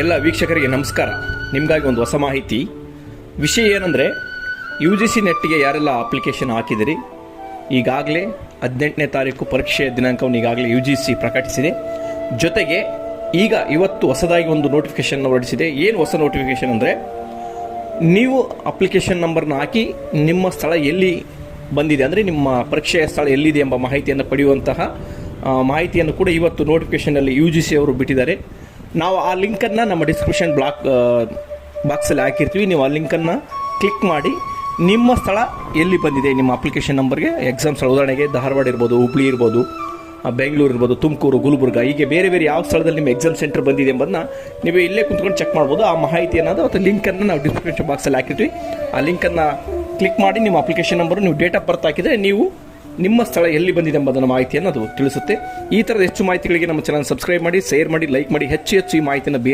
ಎಲ್ಲ ವೀಕ್ಷಕರಿಗೆ ನಮಸ್ಕಾರ. ನಿಮಗಾಗಿ ಒಂದು ಹೊಸ ಮಾಹಿತಿ. ವಿಷಯ ಏನಂದರೆ, UGC ನೆಟ್ಟಿಗೆ ಯಾರೆಲ್ಲ ಅಪ್ಲಿಕೇಶನ್ ಹಾಕಿದಿರಿ, ಈಗಾಗಲೇ 18ನೇ ತಾರೀಕು ಪರೀಕ್ಷೆಯ ದಿನಾಂಕವನ್ನು ಈಗಾಗಲೇ UGC ಪ್ರಕಟಿಸಿದೆ. ಜೊತೆಗೆ ಇವತ್ತು ಹೊಸದಾಗಿ ಒಂದು ನೋಟಿಫಿಕೇಷನ್ ಹೊರಡಿಸಿದೆ. ಏನು ಹೊಸ ನೋಟಿಫಿಕೇಷನ್ ಅಂದರೆ, ನೀವು ಅಪ್ಲಿಕೇಶನ್ ನಂಬರ್ನ ಹಾಕಿ ನಿಮ್ಮ ಸ್ಥಳ ಎಲ್ಲಿ ಬಂದಿದೆ, ಅಂದರೆ ನಿಮ್ಮ ಪರೀಕ್ಷೆಯ ಸ್ಥಳ ಎಲ್ಲಿದೆ ಎಂಬ ಮಾಹಿತಿಯನ್ನು ಪಡೆಯುವಂತಹ ಮಾಹಿತಿಯನ್ನು ಕೂಡ ಇವತ್ತು ನೋಟಿಫಿಕೇಷನಲ್ಲಿ UGC ಅವರು ಬಿಟ್ಟಿದ್ದಾರೆ. ನಾವು ಆ ಲಿಂಕನ್ನು ನಮ್ಮ ಡಿಸ್ಕ್ರಿಪ್ಷನ್ ಬಾಕ್ಸಲ್ಲಿ ಹಾಕಿರ್ತೀವಿ. ನೀವು ಆ ಲಿಂಕನ್ನು ಕ್ಲಿಕ್ ಮಾಡಿ ನಿಮ್ಮ ಸ್ಥಳ ಎಲ್ಲಿ ಬಂದಿದೆ, ನಿಮ್ಮ ಅಪ್ಲಿಕೇಶನ್ ನಂಬರ್ಗೆ ಎಕ್ಸಾಮ್ ಸ್ಥಳ, ಉದಾಹರಣೆಗೆ ಧಾರವಾಡ ಇರ್ಬೋದು, ಹುಬ್ಳಿ ಇರ್ಬೋದು, ಬೆಂಗಳೂರು ಇರ್ಬೋದು, ತುಮಕೂರು, ಗುಲ್ಬರ್ಗ, ಹೀಗೆ ಬೇರೆ ಬೇರೆ ಯಾವ ಸ್ಥಳದಲ್ಲಿ ನಿಮ್ಮ ಎಕ್ಸಾಮ್ ಸೆಂಟರ್ ಬಂದಿದೆ ಎಂಬುದನ್ನ ನೀವು ಇಲ್ಲೇ ಕುಂತ್ಕೊಂಡು ಚೆಕ್ ಮಾಡ್ಬೋದು. ಆ ಮಾಹಿತಿ ಏನಾದರೂ ಅಥವಾ ಲಿಂಕನ್ನು ನಾವು ಡಿಸ್ಕ್ರಿಪ್ಷನ್ ಬಾಕ್ಸಲ್ಲಿ ಹಾಕಿರ್ತೀವಿ. ಆ ಲಿಂಕನ್ನು ಕ್ಲಿಕ್ ಮಾಡಿ ನಿಮ್ಮ ಅಪ್ಲಿಕೇಶನ್ ನಂಬರು, ನೀವು ಡೇಟ್ ಆಫ್ ಬರ್ತ್ ಹಾಕಿದರೆ ನೀವು ನಿಮ್ಮ ಸ್ಥಳ ಎಲ್ಲಿ ಬಂದಿದೆ ಎಂಬುದನ್ನು ಮಾಹಿತಿಯನ್ನು ಅದು ತಿಳಿಸುತ್ತೆ. ಈ ಥರದ ಹೆಚ್ಚು ಮಾಹಿತಿಗಳಿಗೆ ನಮ್ಮ ಚಾನಲ್ ಸಬ್ಸ್ಕ್ರೈಬ್ ಮಾಡಿ, ಶೇರ್ ಮಾಡಿ, ಲೈಕ್ ಮಾಡಿ. ಹೆಚ್ಚು ಈ ಮಾಹಿತಿಯನ್ನು